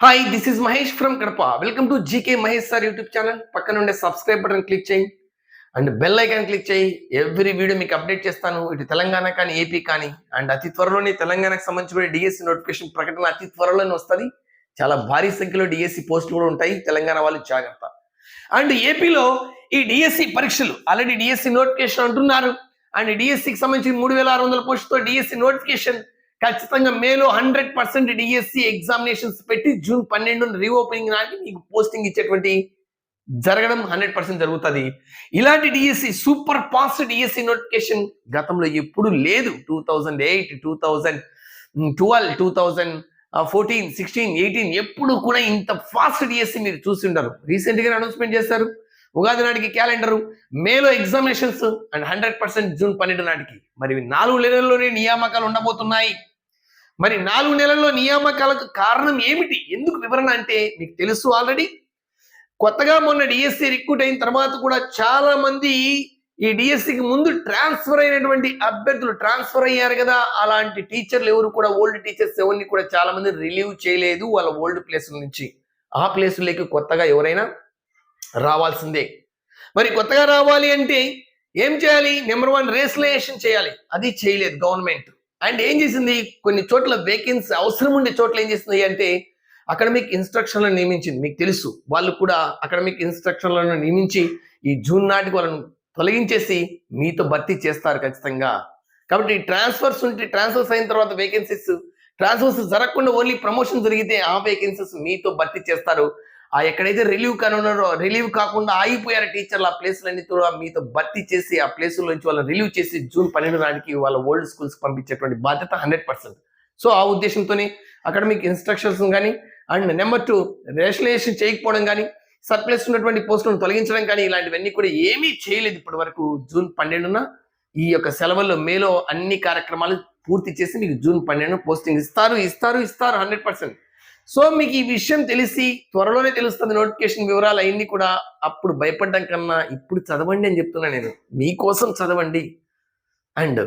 Hi this is Mahesh from Kadapa. Welcome to GK Mahesh sir YouTube channel. పక్కన ఉండే subscribe button click చేయి and bell icon click చేయి. Every video మీకు update చేస్తాను, ఇటు తెలంగాణ కానీ ఏపీ కానీ. అండ్ అతి త్వరలోనే తెలంగాణకు సంబంధించిన డిఎస్సి నోటిఫికేషన్ ప్రకటన అతి త్వరలోనే వస్తుంది. చాలా భారీ సంఖ్యలో డిఎస్సి పోస్టులు కూడా ఉంటాయి. తెలంగాణ వాళ్ళు జాగ్రత్త. అండ్ ఏపీలో ఈ డిఎస్సి పరీక్షలు ఆల్రెడీ డిఎస్సి నోటిఫికేషన్ అంటున్నారు. అండ్ డిఎస్సికి సంబంధించి 3600 పోస్టుతో డిఎస్సి నోటిఫికేషన్ ఖచ్చితంగా మేలో 100% డిఎస్సి ఎగ్జామినేషన్స్ పెట్టి జూన్ 12 రీఓపెనింగ్ నాటికి మీకు పోస్టింగ్ ఇచ్చేటువంటి జరగడం 100% జరుగుతుంది. ఇలాంటి DSC super fast DSC notification గతంలో ఎప్పుడు లేదు. 2008, 2012, 2014, 16, 18 ఎప్పుడు కూడా ఇంత ఫాస్ట్ డిఎస్సి మీరు చూసి ఉండరు. రీసెంట్ గా అనౌన్స్మెంట్ చేశారు. ఉగాది నాటికి క్యాలెండర్, మేలో ఎగ్జామినేషన్స్ అండ్ 100% జూన్ 12 నాటికి. మరి 4 నెలల్లోనే నియామకాలు ఉండబోతున్నాయి. మరి 4 నెలల్లో నియామకాలకు కారణం ఏమిటి, ఎందుకు వివరణ అంటే మీకు తెలుసు ఆల్రెడీ. కొత్తగా మొన్న డిఎస్సి రిక్రూట్ అయిన తర్వాత కూడా చాలా మంది ఈ డిఎస్సికి ముందు ట్రాన్స్ఫర్ అయినటువంటి అభ్యర్థులు ట్రాన్స్ఫర్ అయ్యారు కదా. అలాంటి టీచర్లు ఎవరు కూడా, ఓల్డ్ టీచర్స్ ఎవరిని కూడా చాలా మంది రిలీవ్ చేయలేదు వాళ్ళ ఓల్డ్ ప్లేసుల నుంచి. ఆ ప్లేసులకి కొత్తగా ఎవరైనా రావాల్సిందే. మరి కొత్తగా రావాలి అంటే ఏం చేయాలి? నెంబర్ 1 రేస్లేషన్ చేయాలి. అది చేయలేదు గవర్నమెంట్. అండ్ ఏం చేసింది, కొన్ని చోట్ల వేకెన్సీ అవసరం ఉండే చోట్ల ఏం చేసింది అంటే అకాడమిక్ ఇన్స్ట్రక్షన్లను నియమించింది. మీకు తెలుసు, వాళ్ళు కూడా అకాడమిక్ ఇన్స్ట్రక్షన్లను నియమించి ఈ జూన్ నాటికి వాళ్ళను తొలగించేసి మీతో భర్తీ చేస్తారు ఖచ్చితంగా. కాబట్టి ట్రాన్స్ఫర్స్ ఉంటే ట్రాన్స్ఫర్స్ అయిన తర్వాత వేకెన్సీస్, ట్రాన్స్ఫర్స్ జరగకుండా ఓన్లీ ప్రమోషన్ జరిగితే ఆ వేకెన్సీస్ మీతో భర్తీ చేస్తారు. ఆ ఎక్కడైతే రిలీవ్ కానున్నారో, రిలీవ్ కాకుండా ఆగిపోయారు టీచర్లు, ఆ ప్లేసులన్నీ కూడా మీతో భర్తీ చేసి ఆ ప్లేసుల నుంచి వాళ్ళని రిలీవ్ చేసి జూన్ 12 నాటికి వాళ్ళ ఓల్డ్ స్కూల్స్ పంపించేటువంటి బాధ్యత 100%. సో ఆ ఉద్దేశంతోనే అకాడమిక్ ఇన్స్ట్రక్షన్స్ కానీ అండ్ నెంబర్ 2 రేషనలైజేషన్ చేయకపోవడం కానీ, సర్ప్లస్ ఉన్నటువంటి పోస్టులను తొలగించడం కానీ ఇలాంటివన్నీ కూడా ఏమీ చేయలేదు ఇప్పటి వరకు. జూన్ 12న ఈ యొక్క సెలవుల్లో మేలో అన్ని కార్యక్రమాలు పూర్తి చేసి మీకు జూన్ 12 పోస్టింగ్ ఇస్తారు 100%. సో మీకు ఈ విషయం తెలిసి త్వరలోనే తెలుస్తుంది నోటిఫికేషన్ వివరాలు అవన్నీ కూడా. అప్పుడు భయపడ్డం కన్నా ఇప్పుడు చదవండి అని చెప్తున్నా నేను. మీకోసం చదవండి. అండ్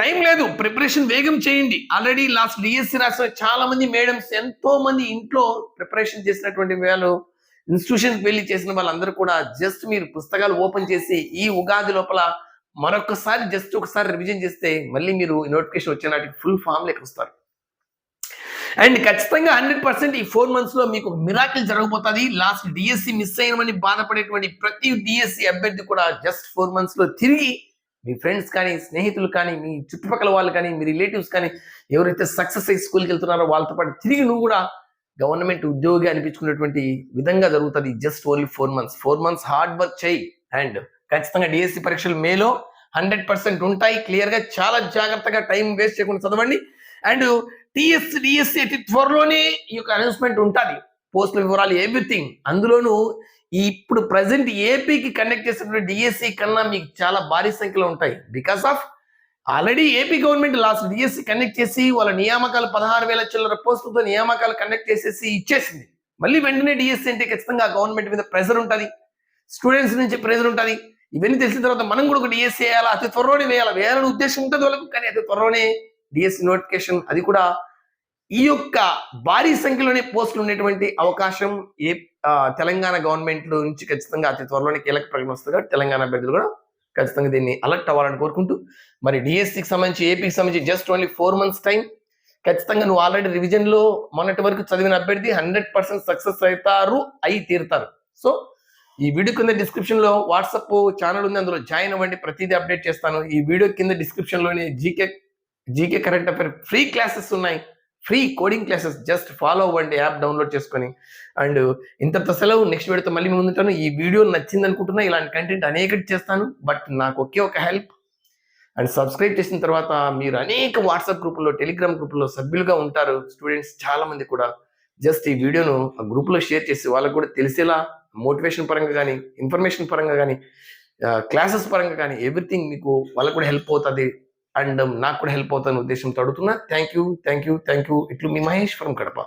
టైం లేదు, ప్రిపరేషన్ వేగం చేయండి. ఆల్రెడీ లాస్ట్ డిఎస్సి రాసిన చాలా మంది మేడమ్స్, ఎంతో మంది ఇంట్లో ప్రిపరేషన్ చేసినటువంటి వాళ్ళు, ఇన్స్టిట్యూషన్కి వెళ్ళి చేసిన వాళ్ళందరూ కూడా జస్ట్ మీరు పుస్తకాలు ఓపెన్ చేసి ఈ ఉగాది లోపల మరొకసారి జస్ట్ ఒకసారి రివిజన్ చేస్తే మళ్ళీ మీరు నోటిఫికేషన్ వచ్చే నాటికి ఫుల్ ఫామ్ లెక్క వస్తారు. అండ్ ఖచ్చితంగా 100% ఈ 4 months లో మీకు మిరాకిల్ జరగబోతుంది. లాస్ట్ డిఎస్సి మిస్ అయినమని బాధపడేటువంటి ప్రతి డిఎస్సి అభ్యర్థి కూడా జస్ట్ 4 months లో తిరిగి మీ ఫ్రెండ్స్ కానీ, స్నేహితులు కానీ, మీ చుట్టుపక్కల వాళ్ళు కానీ, మీ రిలేటివ్స్ కానీ ఎవరైతే సక్సెస్ అయ్యి స్కూల్కి వెళ్తున్నారో వాళ్ళతో పాటు తిరిగి నువ్వు కూడా గవర్నమెంట్ ఉద్యోగి అనిపించుకునేటువంటి విధంగా జరుగుతుంది. Just only 4 months hard work చేయి. అండ్ ఖచ్చితంగా డిఎస్సి పరీక్షలు మేలో 100% ఉంటాయి. క్లియర్గా చాలా జాగ్రత్తగా టైం వేస్ట్ చేయకుండా చదవండి. అండ్ డిఎస్సి అతి త్వరలోనే ఈ యొక్క అనౌన్స్మెంట్ ఉంటుంది, పోస్టుల వివరాలు ఎవ్రీథింగ్. అందులోనూ ఇప్పుడు ప్రజెంట్ ఏపీకి కండక్ట్ చేసినటువంటి డిఎస్సి కన్నా మీకు చాలా భారీ సంఖ్యలో ఉంటాయి. Because of already AP government last DSC conduct చేసి వాళ్ళ నియామకాలు 16,000 చిల్లర పోస్టులతో నియామకాలు కండక్ట్ చేసేసి ఇచ్చేసింది. మళ్ళీ వెంటనే డిఎస్సి అంటే ఖచ్చితంగా గవర్నమెంట్ మీద ప్రెజర్ ఉంటుంది, స్టూడెంట్స్ నుంచి ప్రెజర్ ఉంటుంది. ఇవన్నీ తెలిసిన తర్వాత మనం కూడా ఒక డిఎస్సి వేయాలా, అతి త్వరలోనే వేయాలని ఉద్దేశం ఉంటుంది వాళ్ళకు. కానీ అతి త్వరలోనే డిఎస్సి నోటిఫికేషన్, అది కూడా ఈ యొక్క భారీ సంఖ్యలోనే పోస్టులు ఉండేటువంటి అవకాశం తెలంగాణ గవర్నమెంట్ నుంచి ఖచ్చితంగా అతి త్వరలోనే కీలక ప్రకటన వస్తుంది. తెలంగాణ అభ్యర్థులు కూడా ఖచ్చితంగా దీన్ని అలర్ట్ అవ్వాలని కోరుకుంటూ, మరి డిఎస్సికి సంబంధించి ఏపీకి సంబంధించి జస్ట్ ఓన్లీ 4 months టైం. ఖచ్చితంగా నువ్వు ఆల్రెడీ రివిజన్ లో మొన్నటి వరకు చదివిన అభ్యర్థి 100% సక్సెస్ అయి తీరుతారు. సో ఈ వీడియో కింద డిస్క్రిప్షన్ లో వాట్సాప్ ఛానల్ ఉంది, అందులో జాయిన్ అవ్వండి. ప్రతిదీ అప్డేట్ చేస్తాను. ఈ వీడియో కింద డిస్క్రిప్షన్ లోనే GK current affair free classes ఉన్నాయి, free coding classes. Just follow అవ్వండి యాప్ డౌన్లోడ్ చేసుకొని. అండ్ ఇంతతో సెలవు. నెక్స్ట్ వీడియోతో మళ్ళీ ముందుంటాను. ఈ వీడియో నచ్చింది అనుకుంటున్నా. ఇలాంటి కంటెంట్ అనేకటి చేస్తాను, బట్ నాకు ఒకే ఒక హెల్ప్. అండ్ సబ్స్క్రైబ్ చేసిన తర్వాత మీరు అనేక వాట్సాప్ గ్రూపుల్లో, టెలిగ్రామ్ గ్రూపుల్లో సభ్యులుగా ఉంటారు స్టూడెంట్స్ చాలా మంది కూడా. జస్ట్ ఈ వీడియోను ఆ గ్రూప్లో షేర్ చేసి వాళ్ళకు కూడా తెలిసేలా మోటివేషన్ పరంగా కానీ, ఇన్ఫర్మేషన్ పరంగా కానీ, క్లాసెస్ పరంగా కానీ ఎవ్రీథింగ్ మీకు వాళ్ళకు కూడా హెల్ప్ అవుతుంది. అండ్ నాకు కూడా హెల్ప్ అవుతాను ఉద్దేశంతో అడుగుతున్నా. Thank you. ఇట్లు మీ మహేష్ ఫ్రమ్ కడప.